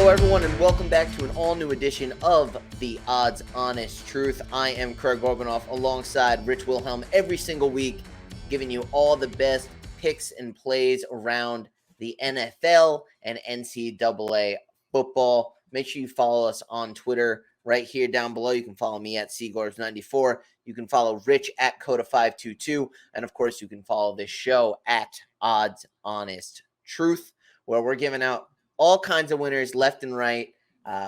everyone, and welcome back to an all-new edition of The Odds Honest Truth. I am Craig Gorbanoff alongside Rich Wilhelm every single week, giving you all the best picks and plays around the NFL and NCAA football. Make sure you follow us on Twitter right here down below. You can follow me at Seagors94. You can follow Rich at Coda522. And, of course, you can follow this show at Odds Honest Truth, where we're giving out all kinds of winners left and right.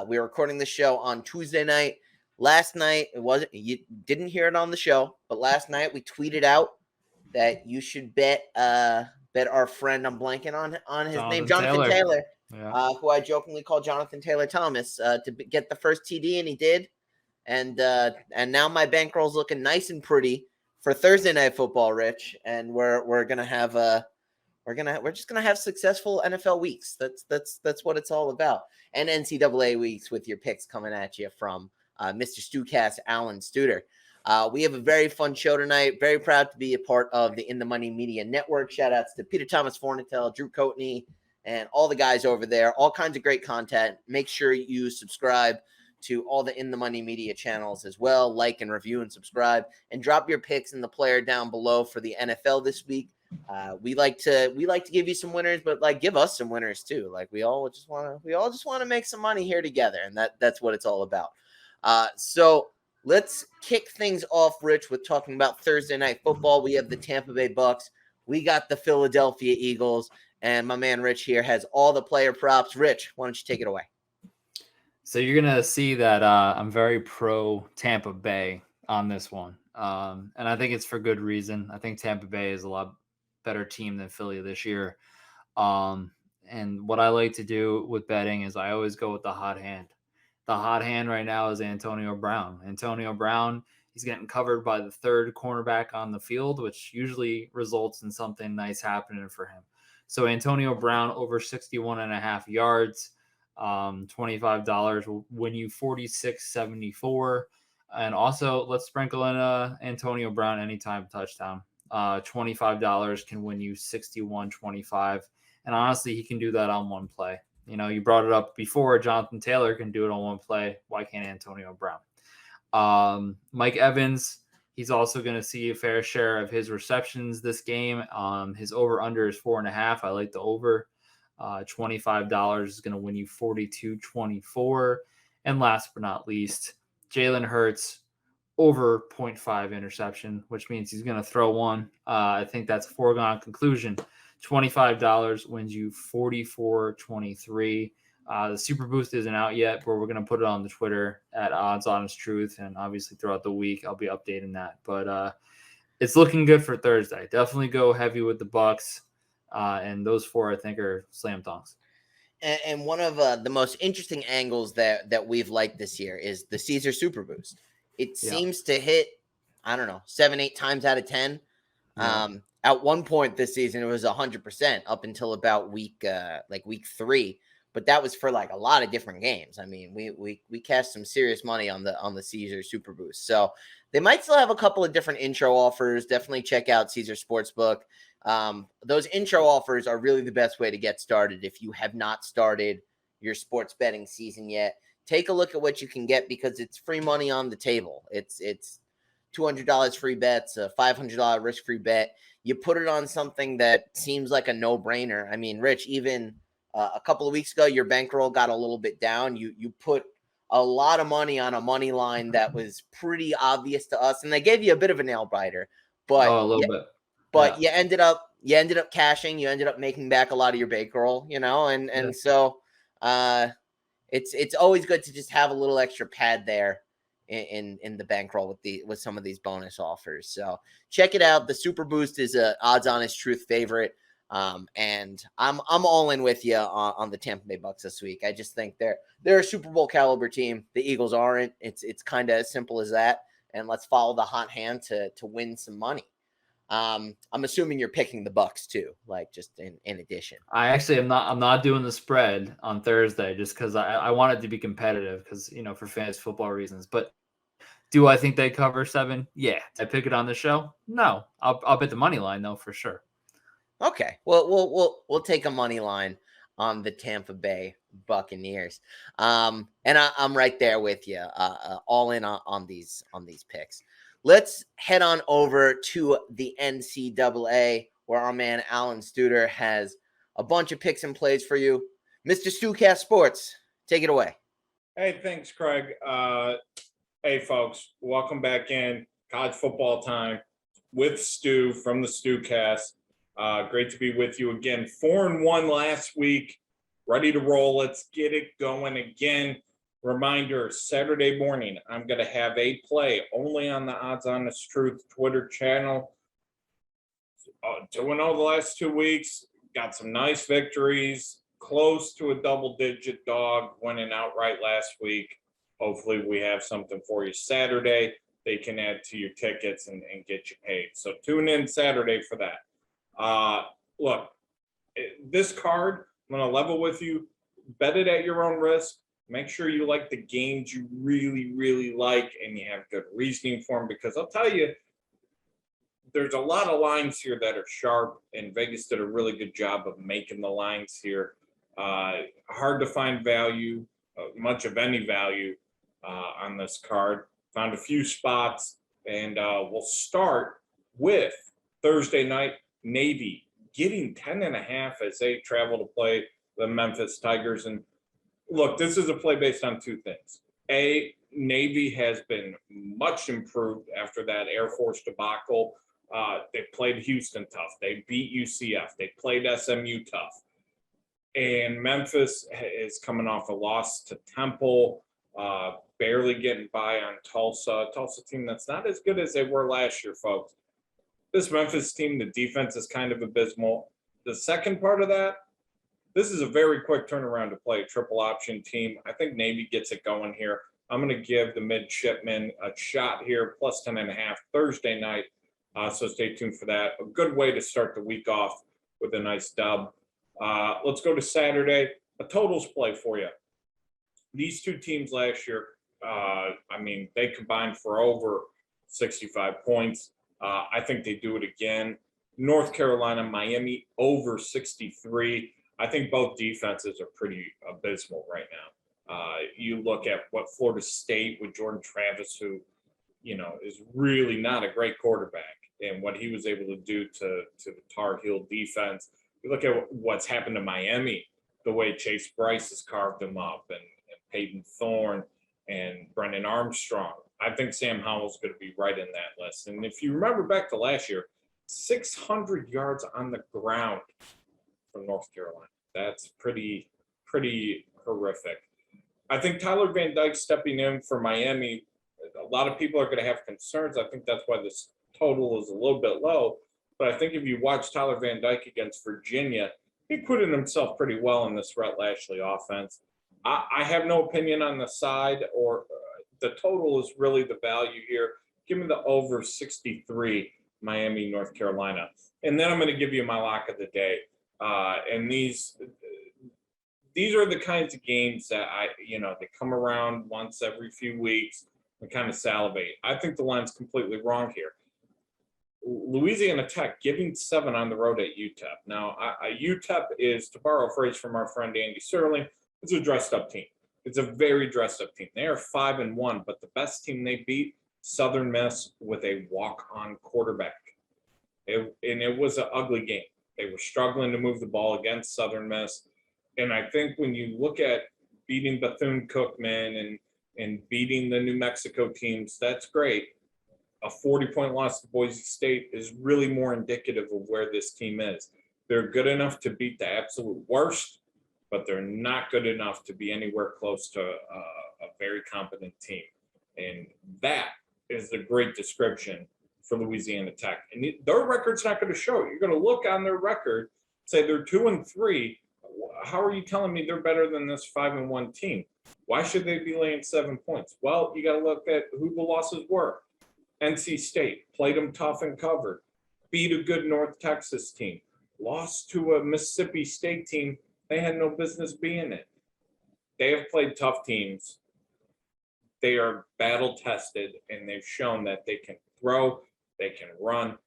We are recording the show on Tuesday night. Last night, you didn't hear it on the show, but last night we tweeted out that you should bet our friend, I'm blanking on his name, Jonathan Taylor, who I jokingly call Jonathan Taylor Thomas, to get the first TD, and he did. And now my bankroll's looking nice and pretty for Thursday Night Football, Rich, and we're gonna have we're just gonna have successful NFL weeks. That's what it's all about. And NCAA weeks with your picks coming at you from Mr. Stewcast, Alan Studer. We have a very fun show tonight. Very proud to be a part of the In the Money Media Network. Shout outs to Peter Thomas Fornatel, Drew Coatney, and all the guys over there. All kinds of great content. Make sure you subscribe to all the In the Money Media channels as well. Like and review and subscribe, and drop your picks in the player down below for the NFL this week. We like to give you some winners, but give us some winners too. We all just want to make some money here together, and that's what it's all about. So let's kick things off, Rich, with talking about Thursday Night Football. We have the Tampa Bay Bucks, we got the Philadelphia Eagles, and my man Rich here has all the player props. Rich, why don't you take it away? So you're gonna see that I'm very pro Tampa Bay on this one, and I think it's for good reason. I think Tampa Bay is a lot better team than Philly this year. And what I like to do with betting is I always go with the hot hand. The hot hand right now is Antonio Brown. Antonio Brown, he's getting covered by the third cornerback on the field, which usually results in something nice happening for him. So Antonio Brown over 61.5 yards, $25 will win you 46.74. And also let's sprinkle in Antonio Brown anytime touchdown. $25 can win you 61.25. And honestly, he can do that on one play. You know, you brought it up before. Jonathan Taylor can do it on one play. Why can't Antonio Brown? Mike Evans, he's also going to see a fair share of his receptions this game. His over-under is 4.5. I like the over. $25 is going to win you 42.24. And last but not least, Jalen Hurts, over 0.5 interception, which means he's going to throw one. I think that's a foregone conclusion. $25 wins you 44.23. The Super Boost isn't out yet, but we're going to put it on the Twitter at Odds Honest Truth, and obviously throughout the week I'll be updating that. But it's looking good for Thursday. Definitely go heavy with the Bucks, and those four I think are slam dunks. And one of the most interesting angles that we've liked this year is the Caesar Super Boost. It seems to hit, 7-8 times out of 10. Yeah. At one point this season, it was 100% up until about week 3. But that was for a lot of different games. I mean, we cashed some serious money on the Caesar Super Boost. So they might still have a couple of different intro offers. Definitely check out Caesar Sportsbook. Those intro offers are really the best way to get started if you have not started your sports betting season yet. Take a look at what you can get because it's free money on the table. It's $200 free bets, a $500 risk-free bet. You put it on something that seems like a no-brainer. I mean, Rich, even a couple of weeks ago, your bankroll got a little bit down. You put a lot of money on a money line that was pretty obvious to us, and they gave you a bit of a nail biter. But a little bit. But you ended up cashing. You ended up making back a lot of your bankroll, and so it's always good to just have a little extra pad there in the bankroll with some of these bonus offers. So check it out. The Super Boost is a Odds Honest Truth favorite. And I'm all in with you on the Tampa Bay Bucks this week. I just think they're a Super Bowl caliber team. The Eagles aren't. It's kind of as simple as that. And let's follow the hot hand to win some money. I'm assuming you're picking the Bucks too, just in addition. I actually am not. I'm not doing the spread on Thursday just because I want it to be competitive because for fantasy football reasons. But do I think they cover 7? Yeah. Did I pick it on the show? No. I'll bet the money line though for sure. Okay. Well, we'll take a money line on the Tampa Bay Buccaneers. And I'm right there with you, all in on these picks. Let's head on over to the NCAA, where our man Alan Studer has a bunch of picks and plays for you. Mr. Stucast Sports, take it away. Hey, thanks, Craig. Hey, folks, welcome back in college football time with Stu from the Stucast. Great to be with you again. 4-1 last week. Ready to roll. Let's get it going again. Reminder, Saturday morning, I'm going to have a play only on the Odds Honest Truth Twitter channel. 2-0 the last 2 weeks. Got some nice victories. Close to a double-digit dog, winning outright last week. Hopefully we have something for you Saturday. They can add to your tickets and get you paid. So tune in Saturday for that. Look, this card, I'm going to level with you. Bet it at your own risk. Make sure you like the games you really, really like and you have good reasoning for them, because I'll tell you, there's a lot of lines here that are sharp, and Vegas did a really good job of making the lines here. Hard to find value, much of any value on this card. Found a few spots, and we'll start with Thursday night. Navy getting 10.5 as they travel to play the Memphis Tigers. And look, this is a play based on two things. A, Navy has been much improved after that Air Force debacle. They played Houston tough. They beat UCF. They played SMU tough. And Memphis is coming off a loss to Temple, barely getting by on Tulsa. Tulsa team that's not as good as they were last year, folks. This Memphis team, the defense is kind of abysmal. The second part of that, this is a very quick turnaround to play a triple option team. I think Navy gets it going here. I'm going to give the midshipmen a shot here, plus 10.5 Thursday night. So stay tuned for that. A good way to start the week off with a nice dub. Let's go to Saturday. A totals play for you. These two teams last year, they combined for over 65 points. I think they do it again. North Carolina, Miami over 63. I think both defenses are pretty abysmal right now. You look at what Florida State with Jordan Travis, who, is really not a great quarterback, and what he was able to do to the Tar Heel defense. You look at what's happened to Miami, the way Chase Bryce has carved them up, and Peyton Thorne and Brendan Armstrong. I think Sam Howell's going to be right in that list. And if you remember back to last year, 600 yards on the ground from North Carolina. That's pretty horrific. I think Tyler Van Dyke stepping in for Miami, a lot of people are going to have concerns. I think that's why this total is a little bit low. But I think if you watch Tyler Van Dyke against Virginia, he acquitted himself pretty well in this Rhett Lashley offense. I have no opinion on the side, or the total is really the value here. Give me the over 63, Miami, North Carolina. And then I'm going to give you my lock of the day. And these are the kinds of games that they come around once every few weeks and kind of salivate. I think the line's completely wrong here. Louisiana Tech giving 7 on the road at UTEP. Now, UTEP is, to borrow a phrase from our friend Andy Sterling, it's a dressed-up team. It's a very dressed-up team. They are 5-1, but the best team they beat, Southern Miss, with a walk-on quarterback. And it was an ugly game. They were struggling to move the ball against Southern Miss. And I think when you look at beating Bethune-Cookman and beating the New Mexico teams, that's great. A 40-point loss to Boise State is really more indicative of where this team is. They're good enough to beat the absolute worst, but they're not good enough to be anywhere close to a very competent team. And that is the great description for Louisiana Tech. And their record's not going to show it. You're going to look on their record, say they're 2-3. How are you telling me they're better than this 5-1 team? Why should they be laying 7 points? Well, you got to look at who the losses were. NC State played them tough and covered, beat a good North Texas team, lost to a Mississippi State team they had no business being it. They have played tough teams. They are battle tested, and they've shown that they can throw, they can run,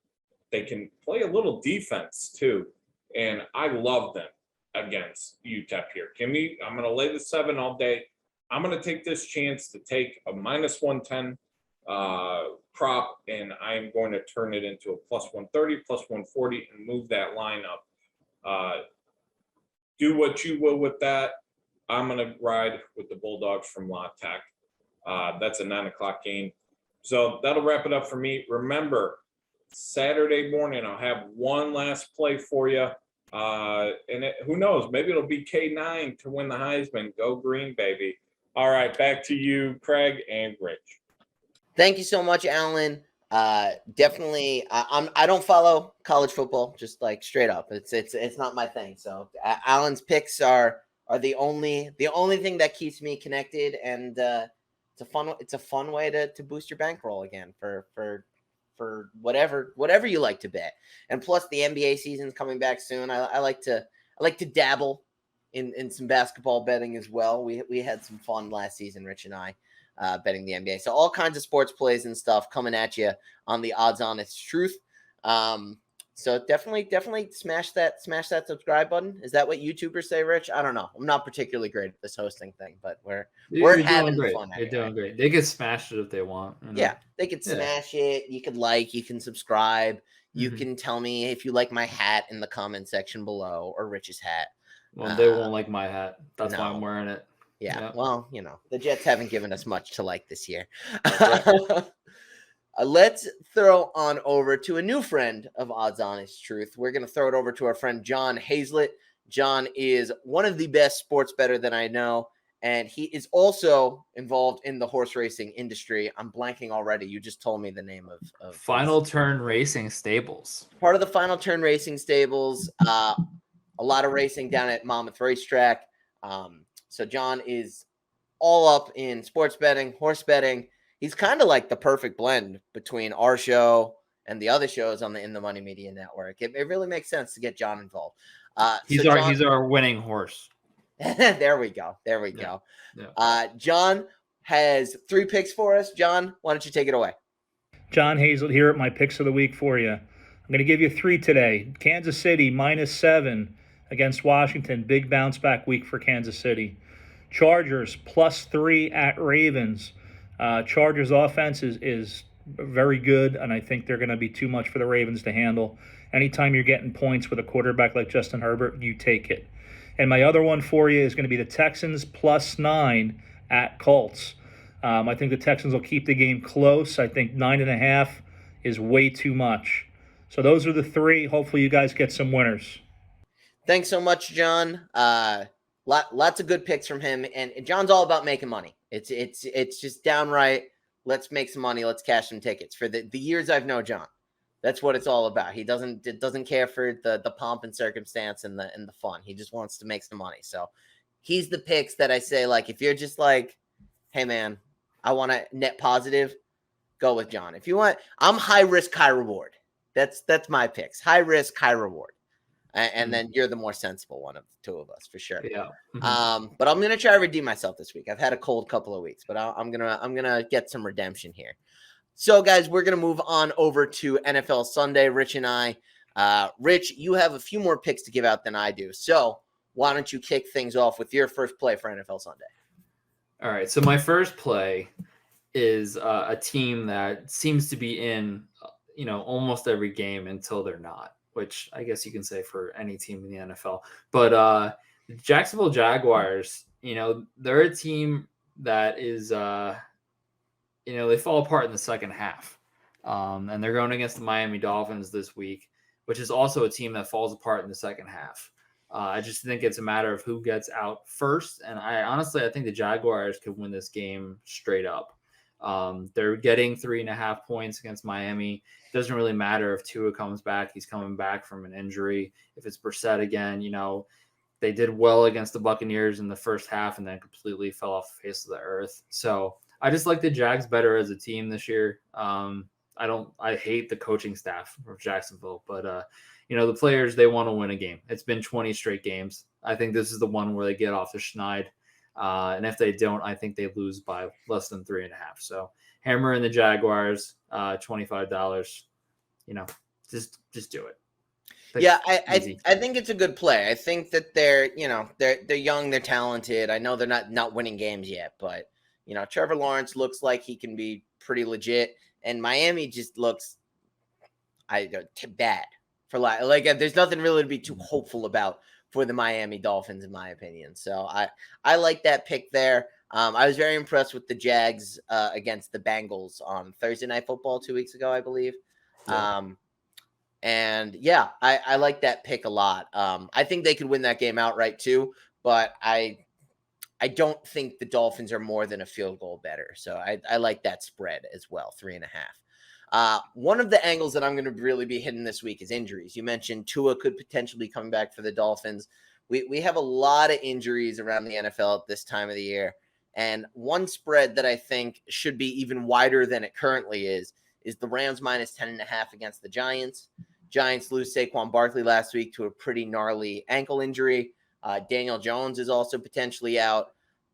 they can play a little defense too. And I love them. against UTEP here. I'm going to lay the 7 all day. I'm going to take this chance to take a -110 prop, and I am going to turn it into a +130, +140, and move that line up. Do what you will with that. I'm going to ride with the Bulldogs from La Tech. That's a 9 o'clock game. So that'll wrap it up for me. Remember, Saturday morning, I'll have one last play for you. Who knows? Maybe it'll be K9 to win the Heisman. Go Green, baby. All right, back to you, Craig and Rich. Thank you so much, Alan. Definitely, I don't follow college football, just like straight up. It's not my thing. So Alan's picks are the only thing that keeps me connected, and it's a fun way to boost your bankroll again for whatever you like to bet. And plus, the NBA season's coming back soon. I like to dabble in some basketball betting as well. We had some fun last season, Rich and I. Betting the NBA. So all kinds of sports plays and stuff coming at you on the Odds Honest Truth. So definitely smash that subscribe button. Is that what YouTubers say, Rich? I don't know. I'm not particularly great at this hosting thing, but we're having fun. You're doing great. They can smash it if they want. You know? Yeah, they could smash it. You could you can subscribe. You can tell me if you like my hat in the comment section below, or Rich's hat. Well, they won't like my hat. That's why I'm wearing it. Yeah, well, the Jets haven't given us much to like this year. Let's throw on over to a new friend of Odds Honest Truth. We're going to throw it over to our friend John Hazlett. John is one of the best sports bettor that I know, and he is also involved in the horse racing industry. I'm blanking already. You just told me the name of Final Turn Racing Stables. Part of the Final Turn Racing Stables. A lot of racing down at Monmouth Racetrack. So John is all up in sports betting, horse betting. He's kind of like the perfect blend between our show and the other shows on the In the Money Media Network. It really makes sense to get John involved. He's our winning horse. There we go. Yeah. John has 3 picks for us. John, why don't you take it away? John Hazlett here at my picks of the week for you. I'm going to give you 3 today. Kansas City -7 against Washington. Big bounce back week for Kansas City. Chargers +3 at Ravens. Chargers offense is very good, and I think they're going to be too much for the Ravens to handle. Anytime you're getting points with a quarterback like Justin Herbert, you take it. And my other one for you is going to be the Texans +9 at Colts. I think the Texans will keep the game close. I think 9.5 is way too much. So those are the 3. Hopefully you guys get some winners. Thanks so much, John. Lots of good picks from him, and John's all about making money. It's just downright, let's make some money, let's cash some tickets. For the years I've known John, that's what it's all about. He doesn't care for the pomp and circumstance and the fun. He just wants to make some money. So he's the picks that I say, like, if you're just like, hey man, I want to net positive, go with John. If you want, I'm high risk, high reward. That's my picks. High risk, high reward. And then you're the more sensible one of the 2 of us, for sure. Yeah. But I'm gonna try to redeem myself this week. I've had a cold couple of weeks, but I'm gonna get some redemption here. So, guys, we're gonna move on over to NFL Sunday. Rich and I. Rich, you have a few more picks to give out than I do. So why don't you kick things off with your first play for NFL Sunday? All right. So my first play is a team that seems to be in, almost every game until they're not, which I guess you can say for any team in the NFL. But the Jacksonville Jaguars, they're a team that is, they fall apart in the second half. And they're going against the Miami Dolphins this week, which is also a team that falls apart in the second half. I just think it's a matter of who gets out first. And I think the Jaguars could win this game straight up. They're getting 3.5 points against Miami. It doesn't really matter if Tua comes back. He's coming back from an injury. If it's Brissett again, they did well against the Buccaneers in the first half and then completely fell off the face of the earth. So I just like the Jags better as a team this year. I hate the coaching staff of Jacksonville, but the players, they want to win a game. It's been 20 straight games. I think this is the one where they get off the schneid. And if they don't, I think they lose by less than 3.5. So hammer in the Jaguars, $25. Just do it. Yeah, I think it's a good play. I think that they're young, they're talented. I know they're not winning games yet, but Trevor Lawrence looks like he can be pretty legit, and Miami just looks bad for there's nothing really to be too hopeful about for the Miami Dolphins in my opinion. So I like that pick there. I was very impressed with the Jags against the Bengals on Thursday Night Football 2 weeks ago, I believe. Yeah. And yeah, I like that pick a lot. I think they could win that game outright too, but I don't think the Dolphins are more than a field goal better. So I like that spread as well, 3.5. One of the angles that I'm going to really be hitting this week is injuries. You mentioned Tua could potentially be coming back for the Dolphins. We have a lot of injuries around the NFL at this time of the year. And one spread that I think should be even wider than it currently is the Rams minus 10.5 against the Giants. Giants lose Saquon Barkley last week to a pretty gnarly ankle injury. Daniel Jones is also potentially out.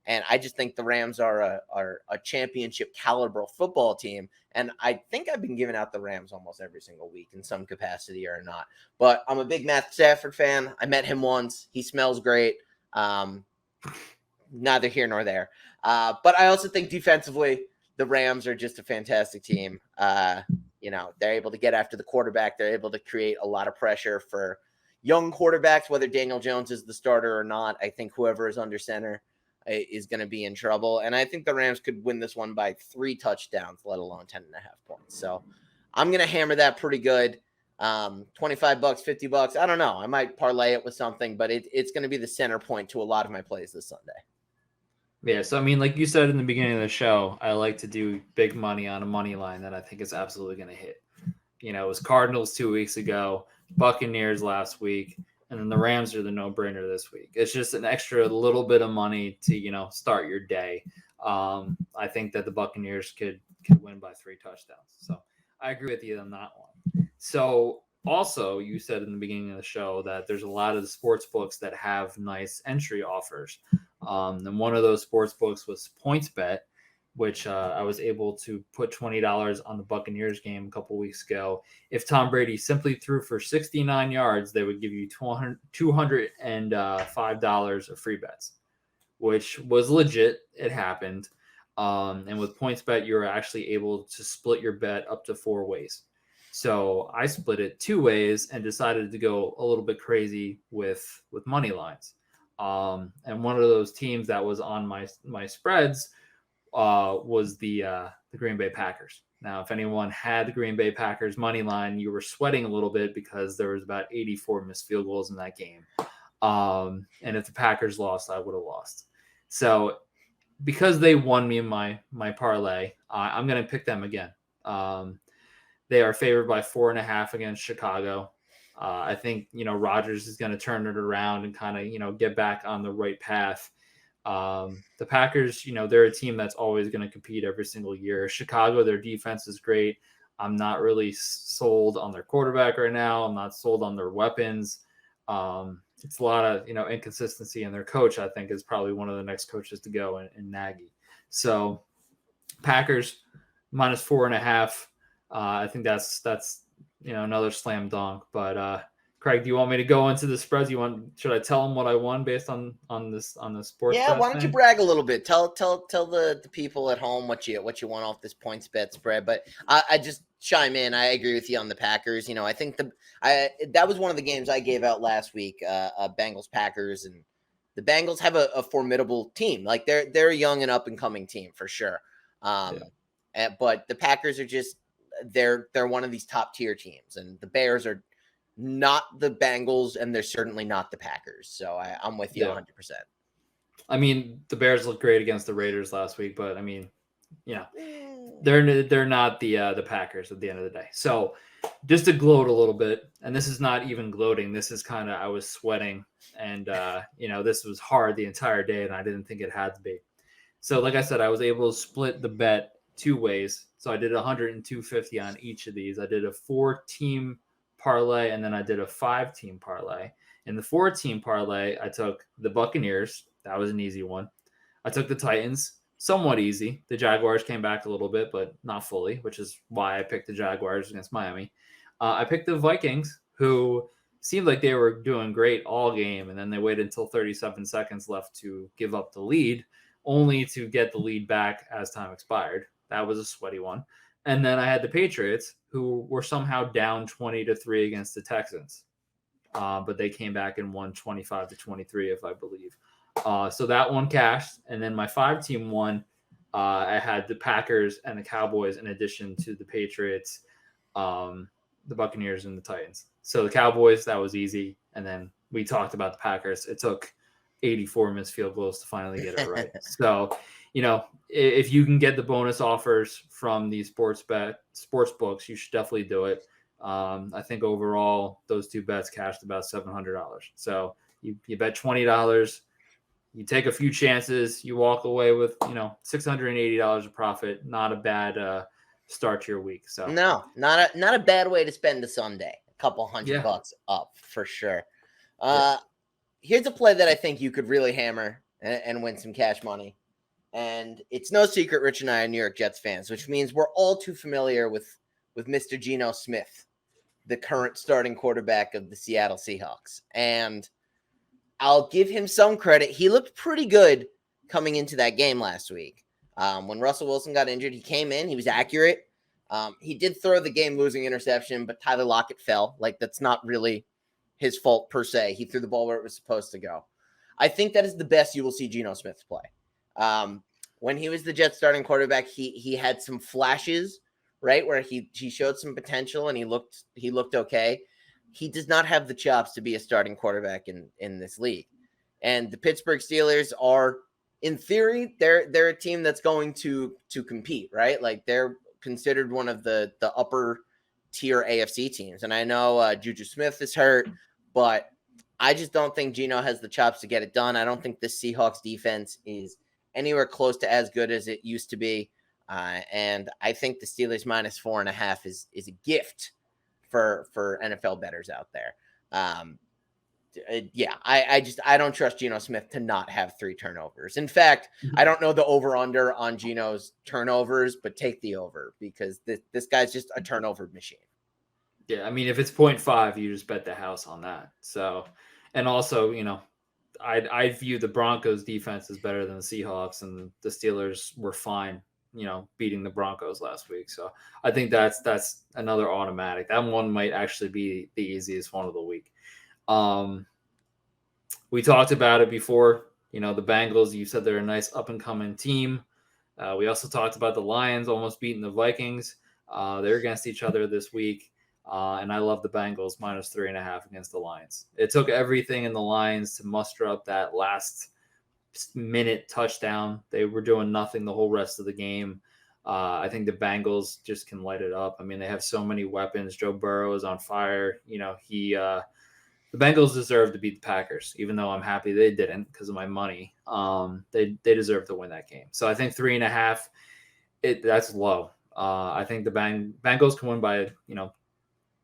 And I just think the Rams are a championship caliber football team. And I think I've been giving out the Rams almost every single week in some capacity or not. But I'm a big Matt Stafford fan. I met him once. He smells great. Neither here nor there. But I also think defensively, the Rams are just a fantastic team. They're able to get after the quarterback. They're able to create a lot of pressure for young quarterbacks, whether Daniel Jones is the starter or not. I think whoever is under center is going to be in trouble. And I think the Rams could win this one by 3 touchdowns, let alone 10.5 points. So I'm going to hammer that pretty good. $25, $50. I don't know. I might parlay it with something, but it's going to be the center point to a lot of my plays this Sunday. Yeah, so I mean, like you said in the beginning of the show, I like to do big money on a money line that I think is absolutely going to hit. It was Cardinals 2 weeks ago, Buccaneers last week, and then the Rams are the no-brainer this week. It's just an extra little bit of money to, start your day. I think that the Buccaneers could win by 3 touchdowns. So I agree with you on that one. So also, you said in the beginning of the show that there's a lot of the sports books that have nice entry offers. And one of those sports books was PointsBet, which I was able to put $20 on the Buccaneers game a couple weeks ago. If Tom Brady simply threw for 69 yards, they would give you $205 of free bets, which was legit. It happened. And with PointsBet, you're actually able to split your bet up to 4 ways. So I split it 2 ways and decided to go a little bit crazy with money lines. And one of those teams that was on my spreads was the Green Bay Packers. Now, if anyone had the Green Bay Packers money line, you were sweating a little bit because there was about 84 missed field goals in that game. And if the Packers lost, I would have lost. So because they won me in my parlay, I'm going to pick them again. They are favored by 4.5 against Chicago. I think, Rodgers is going to turn it around and kind of, get back on the right path. The Packers, they're a team that's always going to compete every single year. Chicago, their defense is great. I'm not really sold on their quarterback right now. I'm not sold on their weapons. It's a lot of, inconsistency, and their coach, I think, is probably one of the next coaches to go in Nagy. So Packers minus 4.5. I think that's another slam dunk. But Craig, do you want me to go into the spreads? Should I tell them what I won based on the sports? Yeah, why don't you brag a little bit? Tell the people at home what you want off this PointsBet spread. But I just chime in. I agree with you on the Packers. I think that was one of the games I gave out last week. Bengals Packers, and the Bengals have a formidable team. Like they're a young and up and coming team for sure. But the Packers are just they're one of these top tier teams, and the Bears are not the Bengals, and they're certainly not the Packers. So I'm with you 100%. I mean, the Bears looked great against the Raiders last week, but I mean, they're not the Packers at the end of the day. So just to gloat a little bit, and this is not even gloating. This is kind of, I was sweating, and this was hard the entire day, and I didn't think it had to be. So like I said, I was able to split the bet 2 ways. So I did $102.50 on each of these. I did a 4-team parlay, and then I did a 5-team parlay. In the 4-team parlay, I took the Buccaneers. That was an easy one. I took the Titans, somewhat easy. The Jaguars came back a little bit, but not fully, which is why I picked the Jaguars against Miami. I picked the Vikings, who seemed like they were doing great all game, and then they waited until 37 seconds left to give up the lead, only to get the lead back as time expired. That was a sweaty one. And then I had the Patriots, who were somehow down 20-3 against the Texans. But they came back and won 25-23, if I believe. So that one cashed. And then my 5-team one, I had the Packers and the Cowboys in addition to the Patriots, the Buccaneers, and the Titans. So the Cowboys, that was easy. And then we talked about the Packers. It took 84 missed field goals to finally get it right. So, if you can get the bonus offers from these sports books, you should definitely do it. I think overall those two bets cashed about $700. So you bet $20, you take a few chances, you walk away with $680 of profit. Not a bad start to your week. So no, not a bad way to spend a Sunday. A couple $100 up for sure. Here's a play that I think you could really hammer and win some cash money. And it's no secret Rich and I are New York Jets fans, which means we're all too familiar with Mr. Geno Smith, the current starting quarterback of the Seattle Seahawks. And I'll give him some credit. He looked pretty good coming into that game last week. When Russell Wilson got injured, he came in. He was accurate. He did throw the game-losing interception, but Tyler Lockett fell. That's not really his fault per se. He threw the ball where it was supposed to go. I think that is the best you will see Geno Smith play. When he was the Jets starting quarterback, he had some flashes, right, where he showed some potential and he looked okay. He does not have the chops to be a starting quarterback in this league. And the Pittsburgh Steelers are, in theory, they're a team that's going to compete, right? They're considered one of the upper tier AFC teams. And I know Juju Smith is hurt, but I just don't think Geno has the chops to get it done. I don't think the Seahawks defense is anywhere close to as good as it used to be. And I think the Steelers minus 4.5 is a gift for NFL bettors out there. I don't trust Geno Smith to not have 3 turnovers. In fact, I don't know the over-under on Geno's turnovers, but take the over because this guy's just a turnover machine. Yeah, I mean, if it's 0.5, you just bet the house on that. So, and also, I view the Broncos defense as better than the Seahawks, and the Steelers were fine, beating the Broncos last week. So I think that's another automatic. That one might actually be the easiest one of the week. We talked about it before, the Bengals, you said they're a nice up and coming team. We also talked about the Lions almost beating the Vikings. They're against each other this week. And I love the Bengals minus 3.5 against the Lions. It took everything in the Lions to muster up that last minute touchdown. They were doing nothing the whole rest of the game. I think the Bengals just can light it up. I mean, they have so many weapons. Joe Burrow is on fire. The Bengals deserve to beat the Packers, even though I'm happy they didn't because of my money. They deserve to win that game. So I think 3.5, that's low. I think the Bengals can win by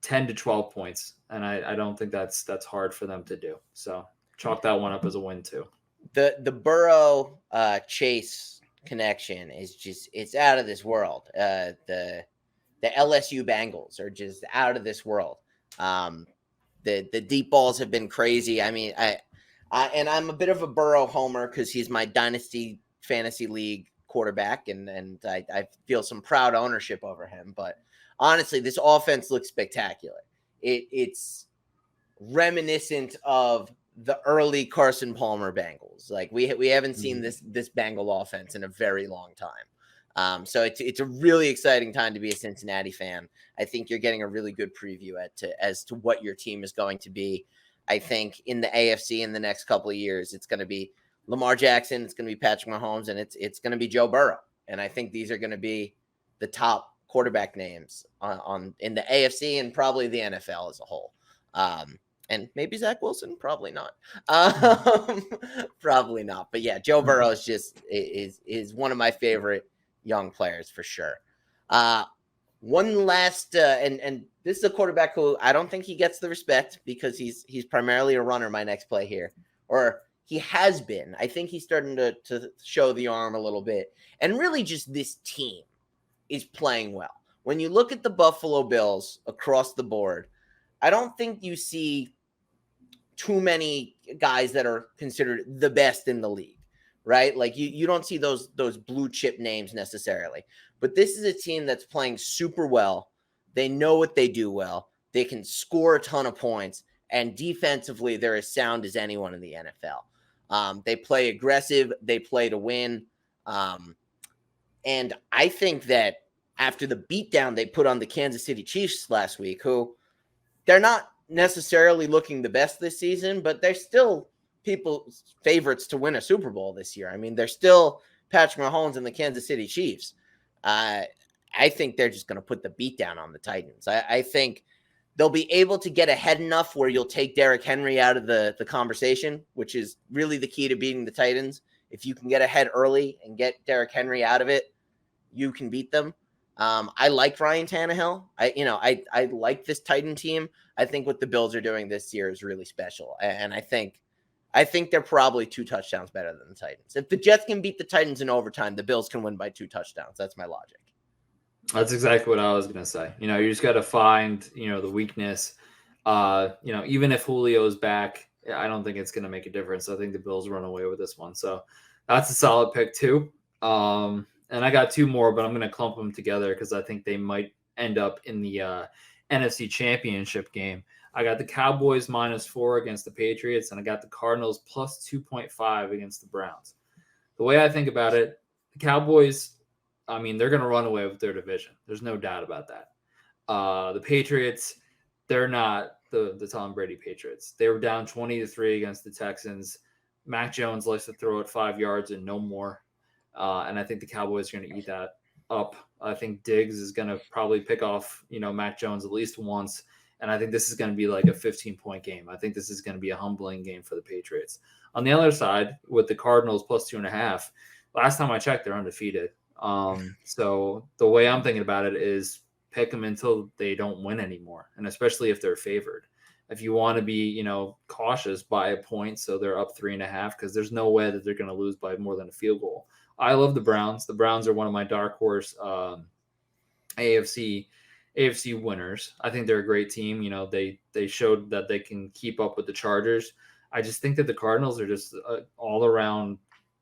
10 to 12 points, and I don't think that's hard for them to do. So chalk that one up as a win too. The Burrow Chase connection is just, it's out of this world. The LSU Bengals are just out of this world. The deep balls have been crazy. I mean, and I'm a bit of a Burrow homer because he's my dynasty fantasy league quarterback, and I feel some proud ownership over him. But honestly, this offense looks spectacular. It's reminiscent of the early Carson Palmer Bengals. We haven't seen this Bengal offense in a very long time. So it's a really exciting time to be a Cincinnati fan. I think you're getting a really good preview as to what your team is going to be. I think in the AFC in the next couple of years, it's going to be Lamar Jackson, it's going to be Patrick Mahomes, and it's going to be Joe Burrow. And I think these are going to be the top quarterback names in the AFC and probably the NFL as a whole. And maybe Zach Wilson, probably not. Probably not. But yeah, Joe Burrow is one of my favorite young players for sure. One last, and this is a quarterback who I don't think he gets the respect because he's primarily a runner. My next play here, or he has been. I think he's starting to show the arm a little bit, and really just this team is playing well. When you look at the Buffalo Bills across the board, I don't think you see too many guys that are considered the best in the league, right? Like you don't see those blue chip names necessarily. But this is a team that's playing super well. They know what they do well. They can score a ton of points, and defensively, they're as sound as anyone in the NFL. They play aggressive. They play to win. And I think that after the beatdown they put on the Kansas City Chiefs last week, who they're not necessarily looking the best this season, but they're still people's favorites to win a Super Bowl this year. I mean, they're still Patrick Mahomes and the Kansas City Chiefs. I think they're just going to put the beat down on the Titans. I think they'll be able to get ahead enough where you'll take Derrick Henry out of the conversation, which is really the key to beating the Titans. If you can get ahead early and get Derrick Henry out of it, you can beat them. I like Ryan Tannehill. I like this Titan team. I think what the Bills are doing this year is really special. And I think they're probably 2 touchdowns better than the Titans. If the Jets can beat the Titans in overtime, the Bills can win by 2 touchdowns. That's my logic. That's exactly what I was going to say. You just got to find, the weakness. Even if Julio's back, I don't think it's going to make a difference. I think the Bills run away with this one. So that's a solid pick too. And I got 2 more, but I'm going to clump them together because I think they might end up in the NFC Championship game. I got the Cowboys -4 against the Patriots, and I got the Cardinals +2.5 against the Browns. The way I think about it, the Cowboys, they're going to run away with their division. There's no doubt about that. The Patriots, they're not the Tom Brady Patriots. They were down 20-3 against the Texans. Mac Jones likes to throw it 5 yards and no more. And I think the Cowboys are going to eat that up. I think Diggs is going to probably pick off, Mac Jones at least once. And I think this is going to be like a 15-point game. I think this is going to be a humbling game for the Patriots. On the other side, with the Cardinals +2.5, last time I checked, they're undefeated. So the way I'm thinking about it is pick them until they don't win anymore. And especially if they're favored. If you want to be, cautious, buy a point so they're up 3.5, because there's no way that they're going to lose by more than a field goal. I love the Browns. The Browns are one of my dark horse AFC winners. I think they're a great team. They showed that they can keep up with the Chargers. I just think that the Cardinals are just an all-around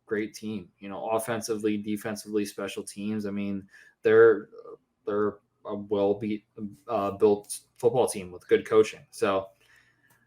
great team. Offensively, defensively, special teams. They're a built football team with good coaching. So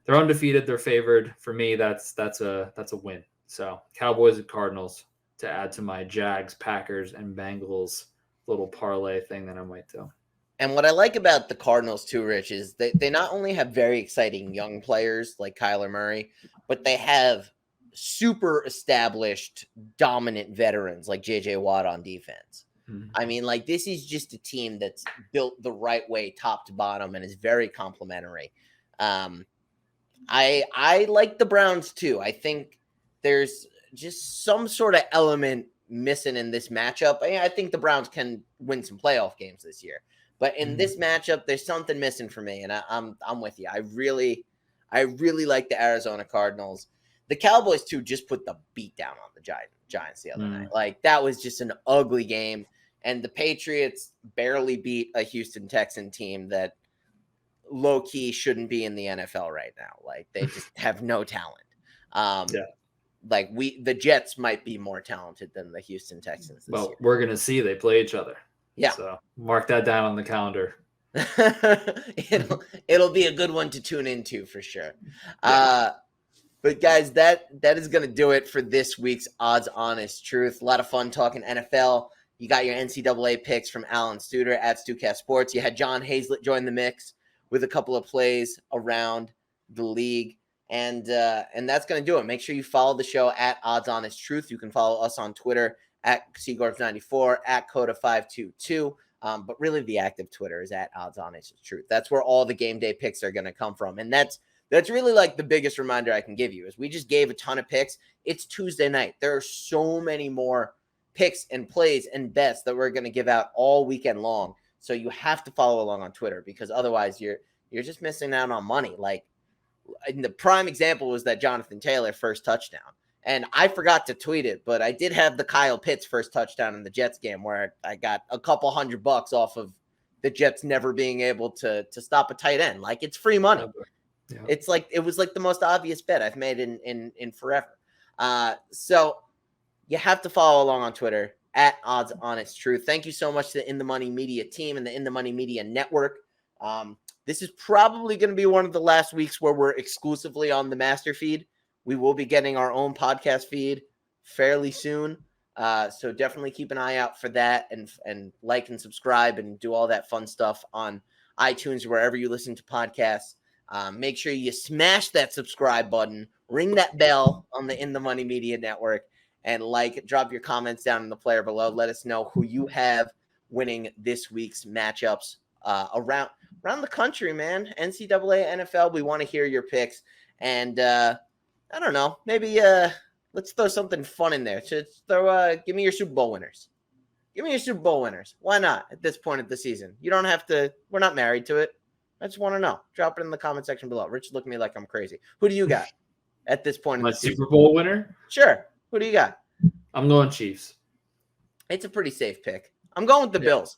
they're undefeated. They're favored. For me, that's a win. So Cowboys and Cardinals to add to my Jags, Packers, and Bengals little parlay thing that I might do. And what I like about the Cardinals too, Rich, is they not only have very exciting young players like Kyler Murray, but they have super established, dominant veterans like J.J. Watt on defense. Mm-hmm. This is just a team that's built the right way, top to bottom, and is very complimentary. I like the Browns too. I think there's just some sort of element missing in this matchup. I think the Browns can win some playoff games this year. But in this matchup, there's something missing for me, and I'm with you. I really like the Arizona Cardinals. The Cowboys too just put the beat down on the Giants the other night. That was just an ugly game, and the Patriots barely beat a Houston Texan team that low key shouldn't be in the NFL right now. They just have no talent. The Jets might be more talented than the Houston Texans this year. We're gonna see. They play each other. Yeah. So mark that down on the calendar. It'll be a good one to tune into for sure. Yeah. But guys, that is going to do it for this week's Odds Honest Truth. A lot of fun talking NFL. You got your NCAA picks from Alan Studer at StuCast Sports. You had John Hazlett join the mix with a couple of plays around the league. And that's going to do it. Make sure you follow the show at Odds Honest Truth. You can follow us on Twitter at Seagorps94, at Coda522. But really the active Twitter is at Odds Honest Truth. That's where all the game day picks are going to come from. And that's really the biggest reminder I can give you is we just gave a ton of picks. It's Tuesday night. There are so many more picks and plays and bets that we're going to give out all weekend long. So you have to follow along on Twitter because otherwise you're just missing out on money. And the prime example was that Jonathan Taylor first touchdown. And I forgot to tweet it, but I did have the Kyle Pitts first touchdown in the Jets game where I got a couple $100 off of the Jets never being able to stop a tight end. It's free money. Yeah. It's like it was like the most obvious bet I've made in forever. So you have to follow along on Twitter at Odds Honest Truth. Thank you so much to the In the Money Media team and the In the Money Media Network. This is probably going to be one of the last weeks where we're exclusively on the master feed. We will be getting our own podcast feed fairly soon. So definitely keep an eye out for that and like and subscribe and do all that fun stuff on iTunes, wherever you listen to podcasts. Make sure you smash that subscribe button, ring that bell on the In the Money Media Network, and drop your comments down in the player below. Let us know who you have winning this week's matchups around the country, man. NCAA, NFL, we want to hear your picks. And I don't know, maybe let's throw something fun in there. Give me your Super Bowl winners. Give me your Super Bowl winners. Why not at this point of the season? You don't have to. We're not married to it. I just want to know. Drop it in the comment section below. Rich, look at me like I'm crazy. Who do you got at this point My of the season? Super Bowl winner? Sure. Who do you got? I'm going Chiefs. It's a pretty safe pick. I'm going with the Bills.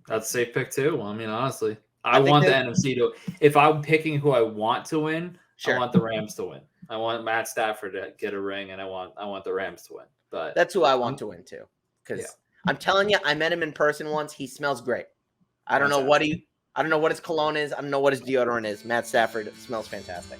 That's a safe pick too. I mean, honestly, I I think want the that- NFC to. If I'm picking who I want to win, Sure. I want the Rams to win. I want Matt Stafford to get a ring, and I want the Rams to win. But That's who I want to win too. Because I'm telling you, I met him in person once. He smells great. I don't know what his cologne is. I don't know what his deodorant is. Matt Stafford smells fantastic.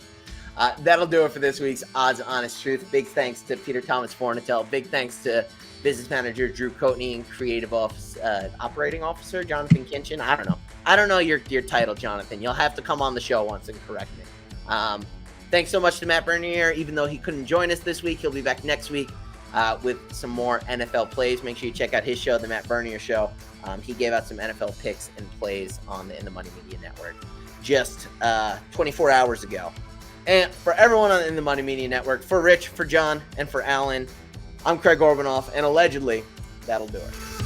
That'll do it for this week's Odds Honest Truth. Big thanks to Peter Thomas Fornatel. Big thanks to business manager Drew Coatney and creative operating officer Jonathan Kinchin. I don't know your title, Jonathan. You'll have to come on the show once and correct me. Thanks so much to Matt Bernier. Even though he couldn't join us this week, he'll be back next week with some more NFL plays. Make sure you check out his show, The Matt Bernier Show. He gave out some NFL picks and plays on the In the Money Media Network just 24 hours ago. And for everyone on the In the Money Media Network, for Rich, for John, and for Alan, I'm Craig Orbanoff, and allegedly, that'll do it.